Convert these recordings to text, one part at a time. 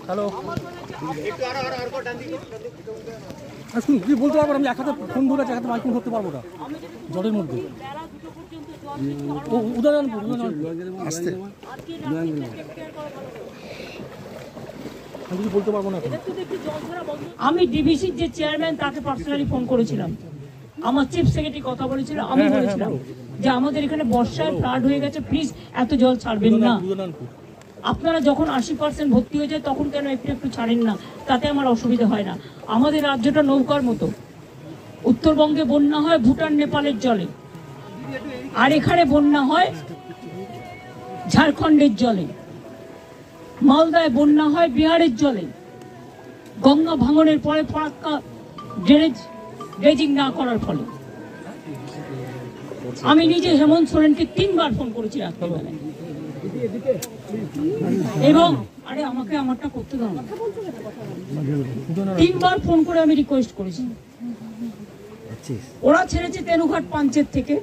Hello, শুনুন কি বলতে পারবো, আমি এক হাতে ফোন ধরে এক হাতে মাইক ধরতে পারবো না জলের মধ্যে। উদয়নপুর আসতে আমি কিছু বলতে পারবো না। আমি ডিবিসির যে চেয়ারম্যান তাকে পার্সোনালি ফোন করেছিলাম, আমার চিফ সেক্রেটারি কথা বলেছিল, আমি বলেছিলাম যে আমাদের এখানে বর্ষায় ফ্লাড হয়ে গেছে, প্লিজ এত জল ছাড়বেন না। আপনারা যখন 80% ভর্তি হয়ে যায় তখন কেন একটু একটু ছাড়েন না, তাতে আমার অসুবিধা হয় না। আমাদের রাজ্যটা নৌকার মতো, উত্তরবঙ্গে বন্যা হয় ভুটান নেপালের জলে, আর এখানে বন্যা হয় ঝাড়খণ্ডের জলে, মালদায় বন্যা হয় বিহারের জলে। গঙ্গা ভাঙনের পরে ফরাক্কা ড্রেজিং না করার ফলে। আমি নিজে হেমন্ত সোরেনকে 3 বার ফোন করেছি রাত্রিবেলায়, এবং আরে আমাকে আমারটা করতে দাও না, 3 বার ফোন করে আমি রিকোয়েস্ট করেছি। ওরা ছেড়েছে তেনুঘাট পাঞ্চের থেকে,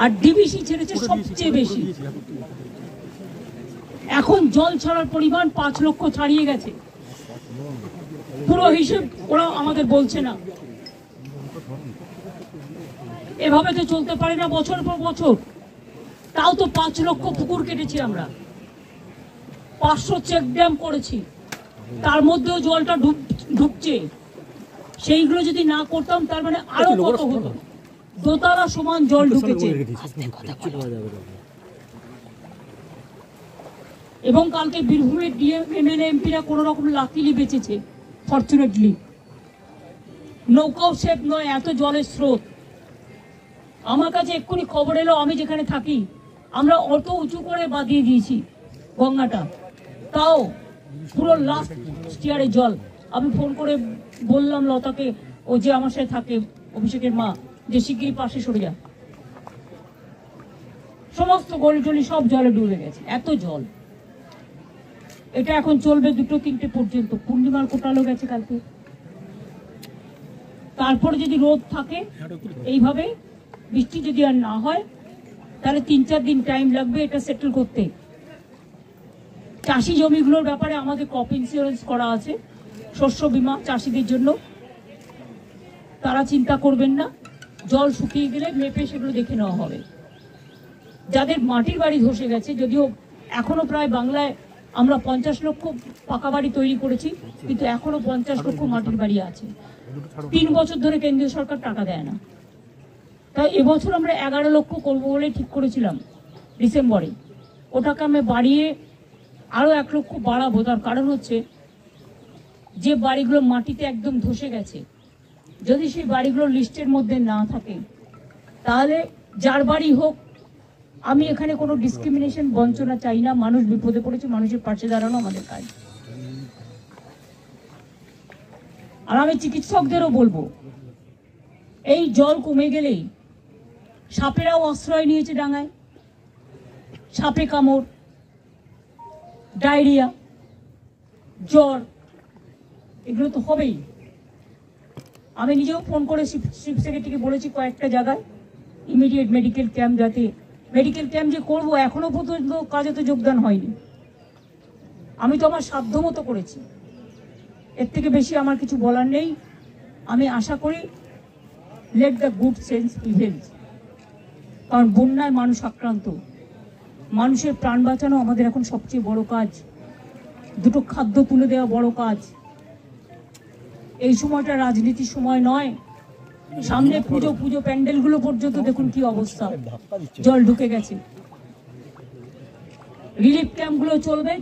আর ডিবিসি ছেড়েছে সবচেয়ে বেশি। এখন জল ছাড়ার পরিমাণ 5 লক্ষ ছাড়িয়ে গেছে, পুরো হিসেব ওরা আমাদের বলছে না। এভাবে তো চলতে পারে না বছর পর বছর। তাও তো 5 লক্ষ পুকুর কেটেছি আমরা, 500 চেক ড্যাম করেছি, তার মধ্যেও জলটা ঢুকছে। সেইগুলো যদি না করতাম তার মানে আরো কত হতো, দোতলা সমান জল ঢুকেছে। এবং কালকে বীরভূমের ডিএম এমএলএ এমপিরা কোন রকম লাকিলি বেঁচেছে, ফরচুনেটলি। নৌকাও সেফ নয়, এত জলের স্রোত। আমার কাছে এক্ষুনি খবর এলো, আমি যেখানে থাকি আমরা অত উঁচু করে বাঁধিয়ে দিয়েছি গঙ্গাটা, তাও পুরো লাস্ট স্টিয়ারে জল। আমি ফোন করে বললাম লতাকে, ও যে আমার সাথে থাকে, অভিষেকের মা, যে শিগগিরই পাশে সরে যা। সমস্ত গলি টলি সব জলে ডুবে গেছে, এত জল। এটা এখন চলবে 2-3টে পর্যন্ত, পূর্ণিমার কোটালো গেছে কালকে। তারপরে যদি রোদ থাকে এইভাবে, বৃষ্টি যদি আর না হয়, তাহলে 3-4 দিন টাইম লাগবে এটা সেটেল করতে। চাষি জমিগুলোর ব্যাপারে আমাদের ক্রপ ইন্স্যুরেন্স করা আছে, শস্য বীমা চাষিদের জন্য, তারা চিন্তা করবেন না। জল শুকিয়ে গেলে মেপে সেগুলো দেখে নেওয়া হবে। যাদের মাটির বাড়ি ধসে গেছে, যদিও এখনো প্রায় বাংলায় আমরা 50 লক্ষ পাকা বাড়ি তৈরি করেছি, কিন্তু এখনো 50 লক্ষ মাটির বাড়ি আছে। 3 বছর ধরে কেন্দ্রীয় সরকার টাকা দেয় না। তাই এবছর আমরা 11 লক্ষ করবো বলে ঠিক করেছিলাম ডিসেম্বরে। ওটাকে আমি বাড়িয়ে আরো 1 লক্ষ বাড়াবো। তার কারণ হচ্ছে, যে বাড়িগুলো মাটিতে একদম ধসে গেছে, যদি সেই বাড়িগুলো লিস্টের মধ্যে না থাকে, তাহলে যার বাড়ি হোক, আমি এখানে কোনো ডিসক্রিমিনেশন বঞ্চনা চাই না। মানুষ বিপদে পড়েছে, মানুষের পাশে দাঁড়ানো আমাদের কাজ। আর আমি চিকিৎসকদেরও বলবো, এই জল কমে গেলেই, সাপেরাও আশ্রয় নিয়েছে ডাঙায়, সাপে কামড়, ডায়রিয়া, জ্বর, এগুলো তো হবেই। আমি নিজেও ফোন করে চিফ সেক্রেটারিকে বলেছি কয়েকটা জায়গায় ইমিডিয়েট মেডিকেল ক্যাম্প, যাতে মেডিকেল ক্যাম্প যে করবো, এখনো পর্যন্ত কাজে তো যোগদান হয়নি। আমি তো আমার সাধ্য মতো করেছি, এর থেকে বেশি আমার কিছু বলার নেই। আমি আশা করি let the good sense prevail, কারণ বন্যায় মানুষ আক্রান্ত, মানুষের প্রাণ বাঁচানো আমাদের এখন সবচেয়ে বড় কাজ। 2টো খাদ্য তুলে দেওয়া বড় কাজ। এই সময়টা রাজনীতির সময় নয়। সামনে পুজো প্যান্ডেলগুলো পর্যন্ত দেখুন কি অবস্থা, জল ঢুকে গেছে। রিলিফ ক্যাম্পগুলো চলবে।